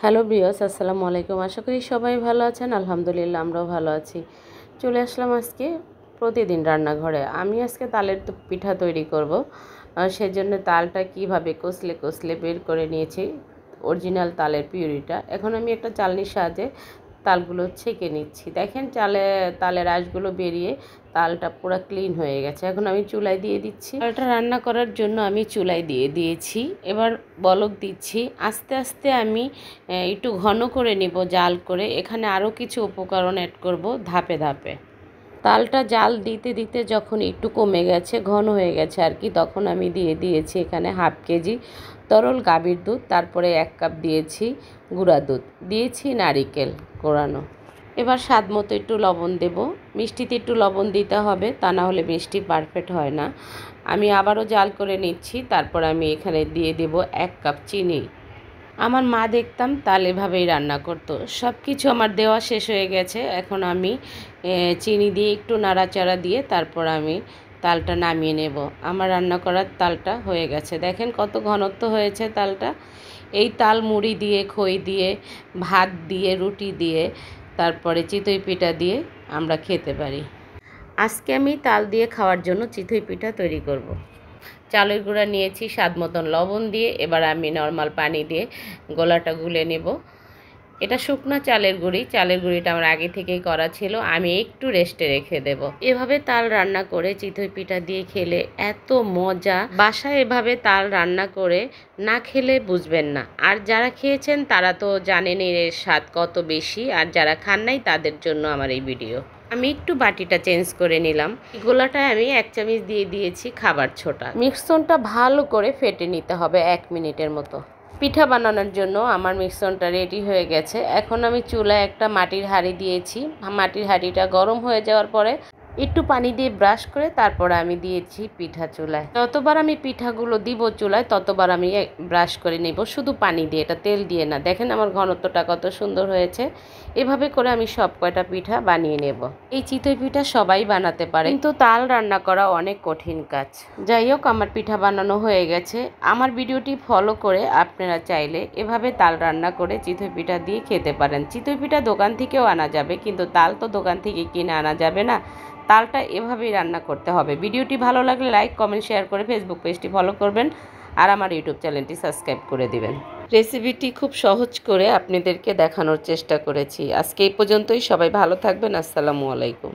Hello viewers, আসসালামু আলাইকুম। আশা করি সবাই ভালো আছেন। আলহামদুলিল্লাহ আমরাও ভালো আছি। চলে আসলাম আজকে প্রতিদিন রান্নাঘরে। আমি আজকে তালের পিঠা তৈরি করব। সেজন্য তালটা কিভাবে কষলে কষলে বের করে নিয়েছি, অরিজিনাল তালের পিউরিটা। এখন আমি একটা চালনির সাহায্যে তালগুলো ছেঁকে নিচ্ছি। দেখেন তালের আঁশগুলো বেরিয়ে তালটা পুরো ক্লিন হয়ে গেছে। এখন আমি চুলায় দিয়ে দিচ্ছি। তালটা রান্না করার জন্য আমি চুলায় দিয়ে দিয়েছি। এবার বলক দিচ্ছি। আস্তে আস্তে আমি একটু ঘন করে নেব জাল করে। এখানে আরও কিছু উপকরণ অ্যাড করব ধাপে ধাপে। তালটা জাল দিতে দিতে যখন একটু কমে গেছে, ঘন হয়ে গেছে আর কি, তখন আমি দিয়ে দিয়েছি এখানে হাফ কেজি তরল গাভীর দুধ, তারপরে 1 কাপ দিয়েছি গুঁড়া দুধ, দিয়েছি নারিকেল কোরানো। এবার স্বাদ মতো একটু লবণ দেব। মিষ্টিতে একটু লবণ দিতে হবে, তা না হলে মিষ্টি পারফেক্ট হয় না। আমি আবারও জাল করে নিচ্ছি। তারপর আমি এখানে দিয়ে দেব 1 কাপ চিনি। আমার মা দেখতাম তাল এভাবেই রান্না করতো। সব কিছু আমার দেওয়া শেষ হয়ে গেছে। এখন আমি চিনি দিয়ে একটু নাড়াচাড়া দিয়ে তারপর আমি তালটা নামিয়ে নেব। আমার রান্না করার তালটা হয়ে গেছে। দেখেন কত ঘনত্ব হয়েছে তালটা। এই তাল মুড়ি দিয়ে, খই দিয়ে, ভাত দিয়ে, রুটি দিয়ে, তারপরে চিতই পিঠা দিয়ে আমরা খেতে পারি। আজকে আমি তাল দিয়ে খাওয়ার জন্য চিতই পিঠা তৈরি করব। চালের গুঁড়া নিয়েছি স্বাদ মতন লবণ দিয়ে। এবার আমি নর্মাল পানি দিয়ে গোলাটা গুলে নেব। এটা শুকনো চালের গুঁড়িটা আমার আগে থেকেই করা ছিল। আমি একটু রেস্টে রেখে দেব। এভাবে তাল রান্না করে চিতই পিঠা দিয়ে খেলে এত মজা, বাসায় এভাবে তাল রান্না করে না খেলে বুঝবেন না। আর যারা খেয়েছেন তারা তো জানেনই এর স্বাদ কত বেশি, আর যারা খান নাই তাদের জন্য আমার এই ভিডিও। আমি একটু বাটিটা চেঞ্জ করে নিলাম। গোলাটায় আমি 1 চামচ দিয়ে দিয়েছি খাবার ছোটা। মিশ্রণটা ভালো করে ফেটে নিতে হবে 1 মিনিটের মতো। পিঠা বানানোর জন্য আমার মিশ্রণটা রেডি হয়ে গেছে। এখন আমি চুলায় একটা মাটির হাঁড়ি দিয়েছি। মাটির হাঁড়িটা গরম হয়ে যাওয়ার পরে একটু পানি দিয়ে ব্রাশ করে তারপর আমি দিয়েছি পিঠা চুলায়। যতবার আমি পিঠাগুলো দিব চুলায় ততবার আমি ব্রাশ করে নেব, শুধু পানি দিয়ে, এটা তেল দিয়ে না। দেখেন আমার ঘনত্বটা কত সুন্দর হয়েছে। এভাবে করে আমি সব কয়টা পিঠা বানিয়ে নেব। এই চিতই পিঠা সবাই বানাতে পারে, কিন্তু তাল রান্না করা অনেক কঠিন কাজ। যাই হোক, আমার পিঠা বানানো হয়ে গেছে। আমার ভিডিওটি ফলো করে আপনারা চাইলে এভাবে তাল রান্না করে চিতই পিঠা দিয়ে খেতে পারেন। চিতই পিঠা দোকান থেকেও আনা যাবে, কিন্তু তাল তো দোকান থেকে কিনে আনা যাবে না। তালটা এভাবেই রান্না করতে হবে। ভিডিওটি ভালো লাগলে লাইক, কমেন্ট, শেয়ার করে ফেসবুক পেজটি ফলো করবেন আর আমার ইউটিউব চ্যানেলটি সাবস্ক্রাইব করে দিবেন। রেসিপিটি খুব সহজ করে আপনাদেরকে দেখানোর চেষ্টা করেছি। আজকে এই পর্যন্তই। সবাই ভালো থাকবেন। আসসালামু আলাইকুম।